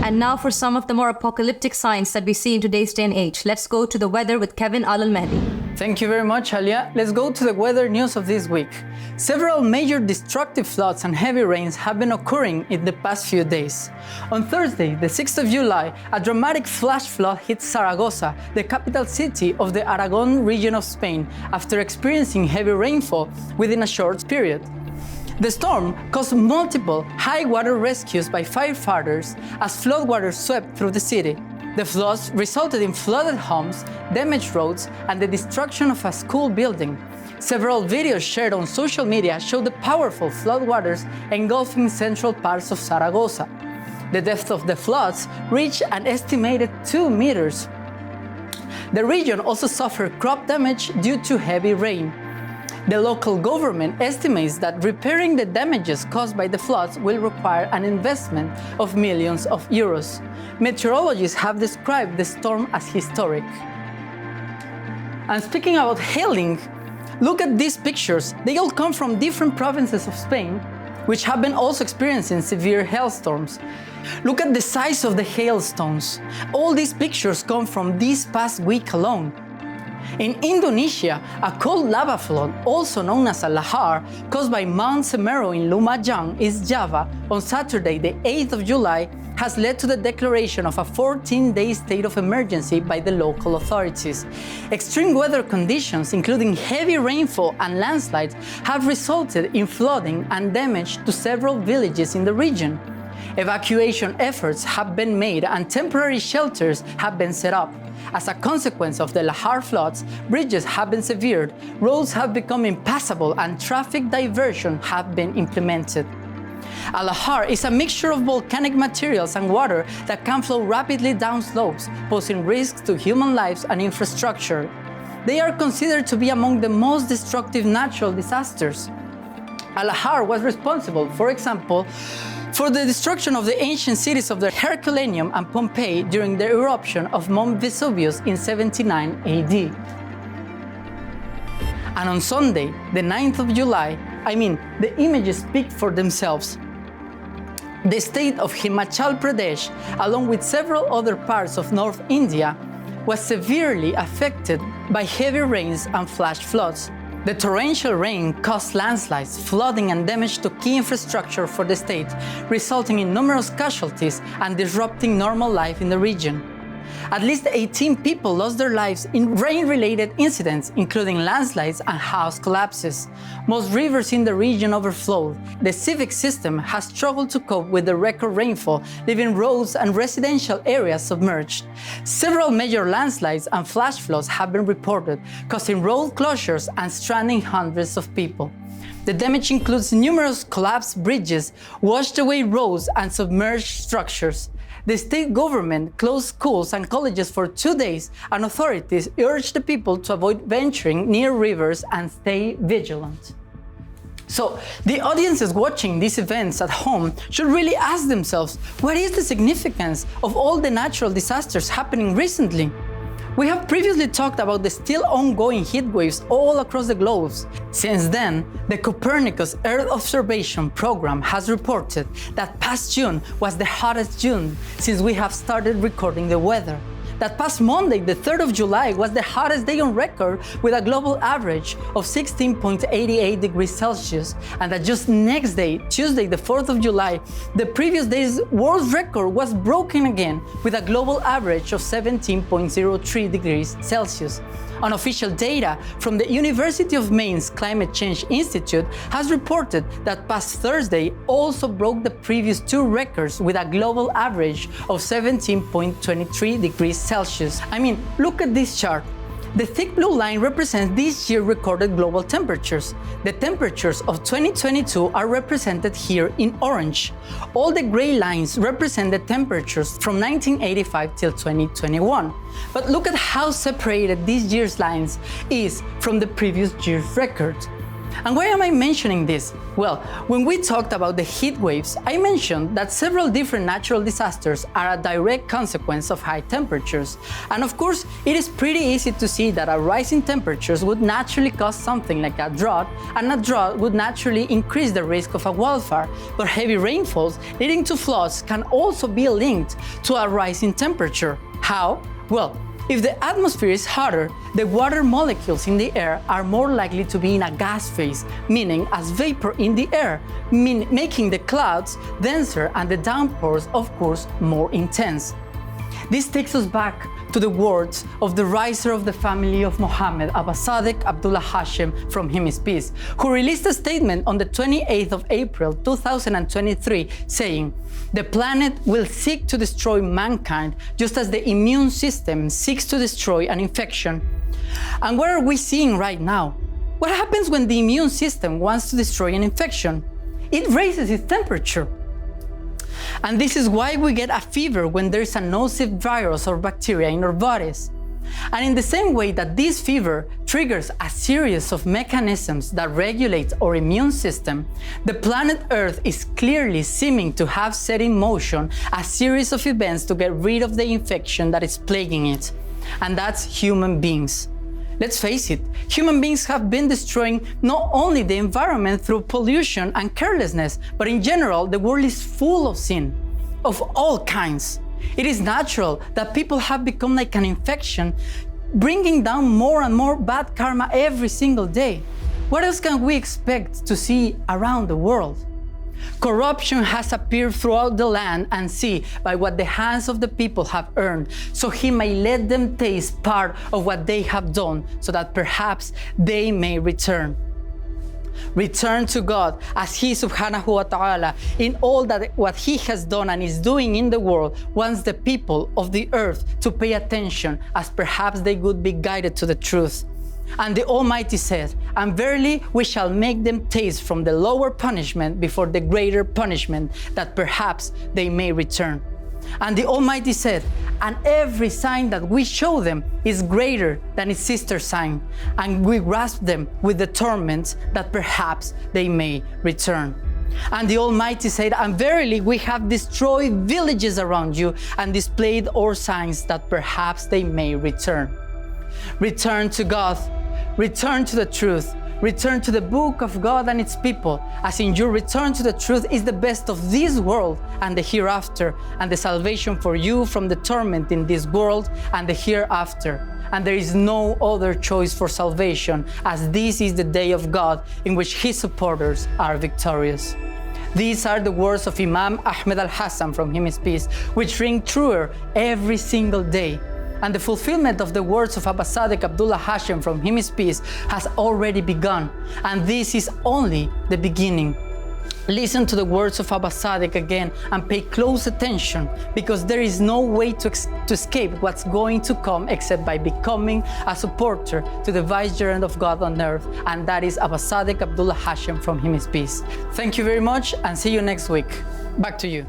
And now for some of the more apocalyptic signs that we see in today's day and age. Let's go to the weather with Kevin Al-Mahdi. Thank you very much, Alia. Let's go to the weather news of this week. Several major destructive floods and heavy rains have been occurring in the past few days. On Thursday, the 6th of July, a dramatic flash flood hit Zaragoza, the capital city of the Aragon region of Spain, after experiencing heavy rainfall within a short period. The storm caused multiple high water rescues by firefighters as floodwaters swept through the city. The floods resulted in flooded homes, damaged roads, and the destruction of a school building. Several videos shared on social media show the powerful floodwaters engulfing central parts of Zaragoza. The depth of the floods reached an estimated 2 meters. The region also suffered crop damage due to heavy rain. The local government estimates that repairing the damages caused by the floods will require an investment of millions of euros. Meteorologists have described the storm as historic. And speaking about hailing, look at these pictures. They all come from different provinces of Spain, which have been also experiencing severe hailstorms. Look at the size of the hailstones. All these pictures come from this past week alone. In Indonesia, a cold lava flood, also known as a lahar, caused by Mount Semeru in Lumajang, East Java, on Saturday, the 8th of July, has led to the declaration of a 14-day state of emergency by the local authorities. Extreme weather conditions, including heavy rainfall and landslides, have resulted in flooding and damage to several villages in the region. Evacuation efforts have been made and temporary shelters have been set up. As a consequence of the lahar floods, bridges have been severed, roads have become impassable, and traffic diversion have been implemented. A lahar is a mixture of volcanic materials and water that can flow rapidly down slopes, posing risks to human lives and infrastructure. They are considered to be among the most destructive natural disasters. A lahar was responsible, for example, for the destruction of the ancient cities of the Herculaneum and Pompeii during the eruption of Mount Vesuvius in 79 AD. And on Sunday, the 9th of July, the images speak for themselves. The state of Himachal Pradesh, along with several other parts of North India, was severely affected by heavy rains and flash floods. The torrential rain caused landslides, flooding, and damage to key infrastructure for the state, resulting in numerous casualties and disrupting normal life in the region. At least 18 people lost their lives in rain-related incidents, including landslides and house collapses. Most rivers in the region overflowed. The civic system has struggled to cope with the record rainfall, leaving roads and residential areas submerged. Several major landslides and flash floods have been reported, causing road closures and stranding hundreds of people. The damage includes numerous collapsed bridges, washed away roads, and submerged structures. The state government closed schools and colleges for 2 days, and authorities urged the people to avoid venturing near rivers and stay vigilant. So, the audiences watching these events at home should really ask themselves, what is the significance of all the natural disasters happening recently? We have previously talked about the still ongoing heat waves all across the globe. Since then, the Copernicus Earth Observation Program has reported that past June was the hottest June since we have started recording the weather. That past Monday, the 3rd of July, was the hottest day on record with a global average of 16.88 degrees Celsius, and that just next day, Tuesday, the 4th of July, the previous day's world record was broken again with a global average of 17.03 degrees Celsius. Unofficial data from the University of Maine's Climate Change Institute has reported that past Thursday also broke the previous 2 records with a global average of 17.23 degrees Celsius. Look at this chart. The thick blue line represents this year recorded global temperatures. The temperatures of 2022 are represented here in orange. All the gray lines represent the temperatures from 1985 till 2021. But look at how separated this year's lines is from the previous year's record. And why am I mentioning this? Well, when we talked about the heat waves, I mentioned that several different natural disasters are a direct consequence of high temperatures. And of course, it is pretty easy to see that a rise in temperatures would naturally cause something like a drought, and a drought would naturally increase the risk of a wildfire. But heavy rainfalls leading to floods can also be linked to a rise in temperature. How? Well, if the atmosphere is hotter, the water molecules in the air are more likely to be in a gas phase, meaning as vapor in the air, making the clouds denser and the downpours, of course, more intense. This takes us back to the words of the riser of the family of Muhammad, Abasadik Abdullah Hashem, from him is peace, who released a statement on the 28th of April 2023 saying, "The planet will seek to destroy mankind just as the immune system seeks to destroy an infection." And what are we seeing right now? What happens when the immune system wants to destroy an infection? It raises its temperature. And this is why we get a fever when there is a nocive virus or bacteria in our bodies. And in the same way that this fever triggers a series of mechanisms that regulate our immune system, the planet Earth is clearly seeming to have set in motion a series of events to get rid of the infection that is plaguing it. And that's human beings. Let's face it, human beings have been destroying not only the environment through pollution and carelessness, but in general, the world is full of sin, of all kinds. It is natural that people have become like an infection, bringing down more and more bad karma every single day. What else can we expect to see around the world? Corruption has appeared throughout the land and sea by what the hands of the people have earned, so he may let them taste part of what they have done, so that perhaps they may return. Return to God as He subhanahu wa ta'ala in all that what He has done and is doing in the world wants the people of the earth to pay attention, as perhaps they would be guided to the truth. And the Almighty said, "And verily we shall make them taste from the lower punishment before the greater punishment, that perhaps they may return." And the Almighty said, "And every sign that we show them is greater than its sister sign, and we grasp them with the torments, that perhaps they may return." And the Almighty said, "And verily we have destroyed villages around you and displayed our signs, that perhaps they may return." Return to God, return to the truth, return to the book of God and its people, as in your return to the truth is the best of this world and the hereafter, and the salvation for you from the torment in this world and the hereafter. And there is no other choice for salvation, as this is the day of God in which His supporters are victorious. These are the words of Imam Ahmed al-Hassan, from him is peace, which ring truer every single day. And the fulfillment of the words of Abasadik Abdullah Hashem, from him is peace, has already begun. And this is only the beginning. Listen to the words of Abasadik again and pay close attention, because there is no way to escape what's going to come except by becoming a supporter to the vicegerent of God on earth, and that is Abasadik Abdullah Hashem, from him is peace. Thank you very much, and see you next week. Back to you.